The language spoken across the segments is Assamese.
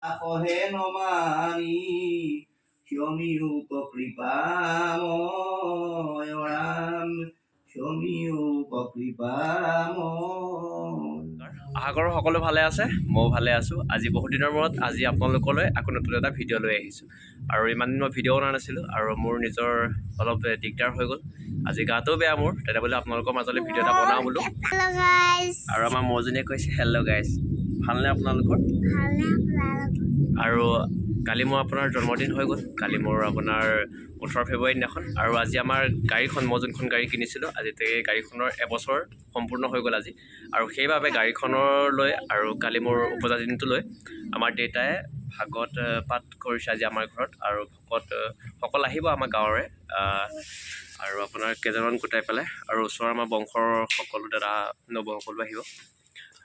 Akohe no mani, show me you kripamoy, Ram, show me you kripamoy. আশা কৰোঁ সকলো ভালে আছে, ময়ো ভালে আছোঁ। আজি বহুত দিনৰ মূৰত আজি আপোনালোকলৈ আকৌ নতুন এটা ভিডিঅ' লৈ আহিছোঁ। আৰু ইমান দিন মই ভিডিঅ' বনোৱা নাছিলোঁ আৰু মোৰ নিজৰ অলপ দিগদাৰ হৈ গ'ল। আজি গাটোও বেয়া মোৰ, তেতিয়া বোলে আপোনালোকৰ মাজলৈ ভিডিঅ' এটা বনাওঁ বোলো। আৰু আমাৰ মৌজনীয়ে কৈছে হেল্ল' গাইজ, ভালনে আপোনালোকৰ? আৰু কালি মোৰ আপোনাৰ জন্মদিন হৈ গ'ল। কালি মোৰ আপোনাৰ 18 ফেব্ৰুৱাৰী দিনাখন। আৰু আজি আমাৰ গাড়ীখন, মই যোনখন গাড়ী কিনিছিলোঁ, আজি গাড়ীখনৰ এবছৰ সম্পূৰ্ণ হৈ গ'ল আজি। আৰু সেইবাবে গাড়ীখনলৈ আৰু কালি মোৰ উপজা দিনটো লৈ আমাৰ দেউতাই ভাগৱত পাঠ কৰিছে আজি আমাৰ ঘৰত। আৰু ভকতসকল আহিব আমাৰ গাঁৱৰে, আৰু আপোনাৰ কেইজনমান গোটাই পেলাই, আৰু ওচৰৰ আমাৰ বংশৰ সকলো দাদা নবৌ সকলো আহিব।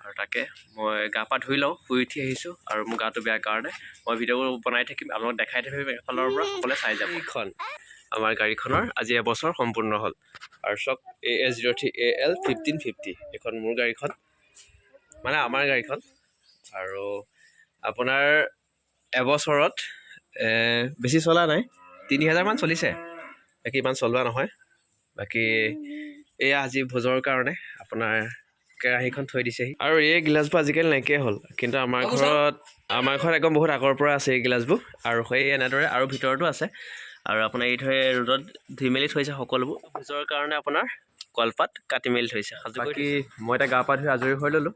আৰু তাকে মই গা পা ধুই লওঁ, শুই উঠি আহিছোঁ আৰু মোৰ গাটো বেয়া কাৰণে মই ভিডিঅ'বোৰ বনাই থাকিম, আপোনালোকক দেখাই থাকিম। এফালৰ পৰা সকলোৱে চাই যাব। এইখন আমাৰ গাড়ীখনৰ আজি এবছৰ সম্পূৰ্ণ হ'ল। আৰু চব AS03AL 1550 এইখন মোৰ গাড়ীখন, মানে আমাৰ গাড়ীখন। আৰু আপোনাৰ এবছৰত বেছি চলা নাই, 3000মান চলিছে, বাকী ইমান চলোৱা নহয়। বাকী এয়া আজি ভোজৰ কাৰণে আপোনাৰ কেৰাহীখন থৈ দিছেহি। আৰু এই গিলাচবোৰ আজিকালি নাইকিয়াই হ'ল, কিন্তু আমাৰ ঘৰত একদম বহুত আগৰ পৰা আছে এই গিলাচবোৰ। আৰু সেই এনেদৰে আৰু ভিতৰতো আছে। আৰু আপোনাৰ এইদৰে ৰ'দত ধুই মেলি থৈছে সকলোবোৰ ভোজৰ কাৰণে। আপোনাৰ কলপাত কাটি মেলি থৈছে। বাকী মই এতিয়া গা পা ধুই আজৰি হৈ ল'লোঁ,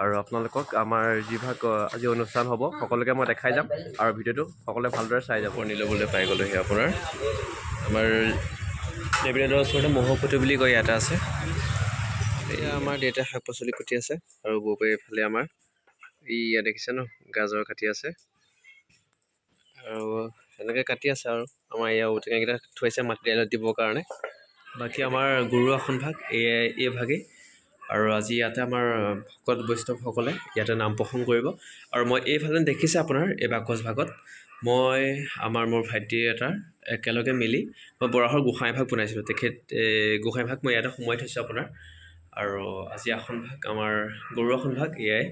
আৰু আপোনালোকক আমাৰ যিভাগ আজি অনুষ্ঠান হ'ব সকলোকে মই দেখাই যাম। আৰু ভিডিঅ'টো সকলোৱে ভালদৰে চাই যাব। নি ল'বলৈ পাই গ'লোহি আপোনাৰ আমাৰ দেৱীদৌলৰ ওচৰতে মহৌপুতি বুলি কয় ইয়াতে আছে। এয়া আমাৰ দেউতাই শাক পাচলি কুটি আছে, আৰু বৌৱে এইফালে আমাৰ ইয়াত দেখিছে ন, গাজৰ কাটি আছে। আৰু এনেকৈ কাটি আছে। আৰু আমাৰ এয়া ঔটেঙাকেইটা থৈছে মাটি দাইলত দিবৰ কাৰণে। বাকী আমাৰ গুৰু আসনভাগ এইভাগেই। আৰু আজি ইয়াতে আমাৰ ভকত বৈষ্ণৱসকলে ইয়াতে নাম প্ৰসংগ কৰিব। আৰু মই এইফালে দেখিছে আপোনাৰ এই বাকচভাগত মই মোৰ ভাইটি এটাৰ একেলগে মিলি মই বৰাহৰ গোঁসাইভাগ বনাইছিলোঁ। গোঁসাইভাগ মই ইয়াতে সোমোৱাই থৈছোঁ আপোনাৰ। আৰু আজি আসনভাগ আমাৰ গৰু আসনভাগ এয়াই।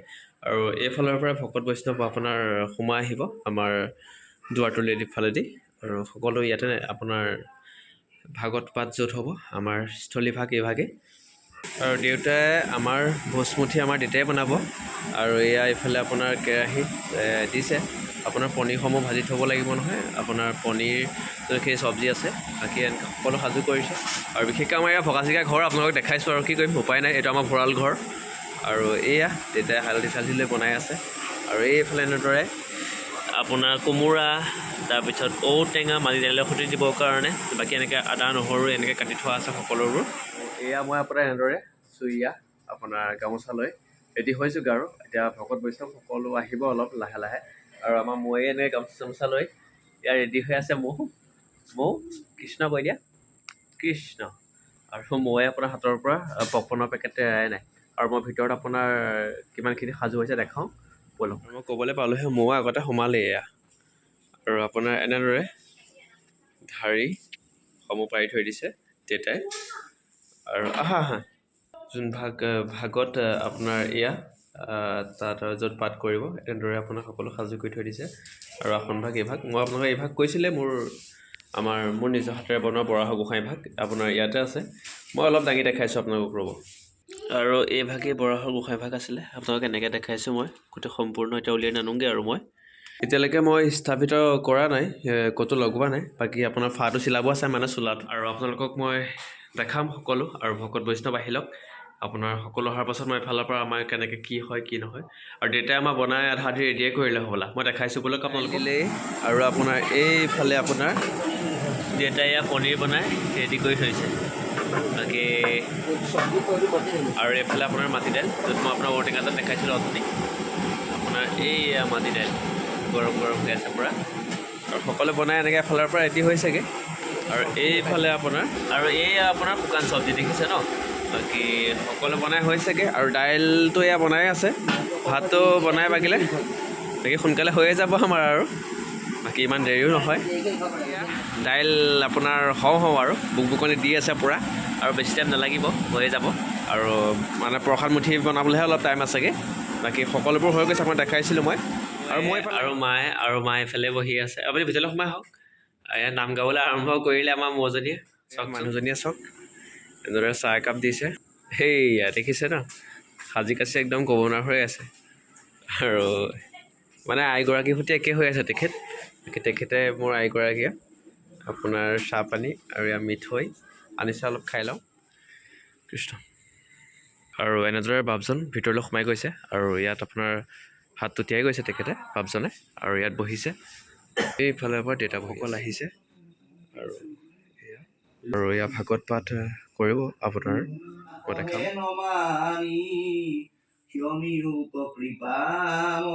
আৰু এইফালৰ পৰা ভকত বৈষ্ণৱ আপোনাৰ সোমাই আহিব আমাৰ দুৱাৰটোলেদি ফালেদি। আৰু সকলো ইয়াতে আপোনাৰ ভাগৱত পাঠ য'ত হ'ব আমাৰ স্থলীভাগ এইভাগেই। আৰু দেউতাই আমাৰ ভোজমুঠি আমাৰ দেউতাই বনাব। আৰু এয়া এইফালে আপোনাৰ কেৰাহীত দিছে আপোনাৰ পনীৰসমূহ ভাজি থ'ব লাগিব নহয়, আপোনাৰ পনীৰ যোনখিনি চব্জি আছে বাকী এনেকৈ সকলো সাজু কৰিছে। আৰু বিশেষকৈ আমাৰ এয়া ভগাচিকা ঘৰ আপোনালোকক দেখাইছোঁ, আৰু কি কৰিম উপায় নাই, এইটো আমাৰ ভঁৰাল ঘৰ। আৰু এয়া দেউতাই হালধি চালধি লৈ বনাই আছে। আৰু এইফালে এনেদৰে আপোনাৰ কোমোৰা, তাৰপিছত ঔটেঙা মাটি দাইলৰ সৈতে দিবৰ কাৰণে, বাকী এনেকৈ আদা নহৰু এনেকৈ কাটি থোৱা আছে সকলোবোৰ। এয়া মই আপোনাৰ এনেদৰে চুৰিয়া আপোনাৰ গামোচা লৈ ৰেডি হৈছোঁগৈ। আৰু এতিয়া ভকত বৈষ্ণৱ সকলো আহিব অলপ লাহে লাহে। আৰু আমাৰ ময়ে এনেকৈ গামোচা চামোচা লৈ ইয়াৰ ৰেডি হৈ আছে। মৌ কৃষ্ণ কৈ দিয়া, কৃষ্ণ। আৰু ময়ে আপোনাৰ হাতৰ পৰা পপকৰ্নৰ পেকেটটো এৰাই নাই। আৰু মই ভিতৰত আপোনাৰ কিমানখিনি সাজু হৈছে দেখাওঁ ব'লক। মই ক'বলৈ পালোঁহে ময়ো আগতে সোমালেই এয়া। আৰু আপোনাৰ এনেদৰে ঢাৰিসমূহ পাৰি থৈ দিছে দেউতাই। আৰু আহা যোন ভাগত আপোনাৰ এয়া তাত য'ত পাঠ কৰিব এনেদৰে আপোনাৰ সকলো সাজু কৰি থৈ দিছে। আৰু আসনভাগ এইভাগ মই আপোনালোকক এইভাগ কৈছিলে মোৰ নিজৰ হাতেৰে বনোৱা বৰাহৰ গোঁসাইভাগ আপোনাৰ ইয়াতে আছে। মই অলপ দাঙি দেখাইছোঁ আপোনালোকক, ৰ'ব। আৰু এইভাগেই বৰাহৰ গোঁসাইভাগ আছিলে, আপোনালোকক এনেকৈ দেখাইছোঁ মই গোটেই সম্পূৰ্ণ। এতিয়া উলিয়াই নানোগৈ। আৰু মই এতিয়ালৈকে স্থাপিত কৰা নাই, ক'তো লগোৱা নাই। বাকী আপোনাৰ ফাটো চিলাব আছে মানে চোলাত। আৰু আপোনালোকক মই দেখাম সকলো। আৰু ভকত বৈষ্ণৱ আহি লওক, আপোনাৰ সকলো অহাৰ পাছত মই এফালৰ পৰা আমাৰ কেনেকৈ কি হয় কি নহয়। আৰু দেউতাই আমাৰ বনাই আধা আধি ৰেডিয়ে কৰিলে হ'বলা, মই দেখাইছোঁ বোলক আপোনালোকে। আৰু আপোনাৰ এইফালে আপোনাৰ দেউতাই এয়া পনীৰ বনাই ৰেডি কৰি থৈছে। বাকী আৰু এইফালে আপোনাৰ মাটি দাইল, য'ত মই আপোনাৰ ঔটেঙাটো দেখাইছিলোঁ অথনি। আপোনাৰ এইয়া মাটি দাইল গৰম গৰম হৈ আছে পূৰা। আৰু সকলোৱে বনাই এনেকৈ এফালৰ পৰা ৰেডি হৈছেগৈ। আৰু এইফালে আপোনাৰ শুকান চব্জি দেখিছে ন। বাকী সকলো বনাই হৈছেগৈ। আৰু দাইলটো এয়া বনাই আছে, ভাতটো বনাই বাকী সোনকালে হৈয়ে যাব আমাৰ। আৰু বাকী ইমান দেৰিও নহয়। দাইল আপোনাৰ হওঁ আৰু বুকনি দি আছে পূৰা। আৰু বেছি টাইম নালাগিব, হৈয়ে যাব। আৰু মানে প্ৰসাদ মুঠি বনাবলৈহে অলপ টাইম আছেগৈ। বাকী সকলোবোৰ হৈ গৈছে, মই দেখাইছিলোঁ মই। আৰু মায়ে এফালে বহি আছে আপুনি ভিতৰলৈ সোমাই আহক ইয়াত নাম গাবলৈ আৰম্ভ কৰিলে আমাৰ মৌজনীয়ে চাওক মানুহজনীয়ে চাওক এনেদৰে চাহ একাপ দিছে সেইয়া দেখিছে ন সাজি কাচি একদম ক'ব নোৱাৰা হৈ আছে আৰু মানে আইগৰাকীৰ সৈতে একে হৈ আছে তেখেতে মোৰ আইগৰাকীয়ে আপোনাৰ চাহ পানী আৰু ইয়াৰ মিঠৈ আনিছে অলপ খাই লওঁ কৃষ্ণ আৰু এনেদৰে বাপজন ভিতৰলৈ সোমাই গৈছে আৰু ইয়াত আপোনাৰ হাতটো তিয়াই গৈছে তেখেতে বাপজনে আৰু ইয়াত বহিছে এইফালৰ পৰা দেউতাকসকল আহিছে আৰু এয়া ভাগৱত পাঠ কৰিব আপোনাৰ মই দেখাম Shomiyupa kripamoy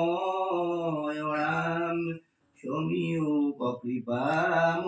Ram Shomiyupa kripamoy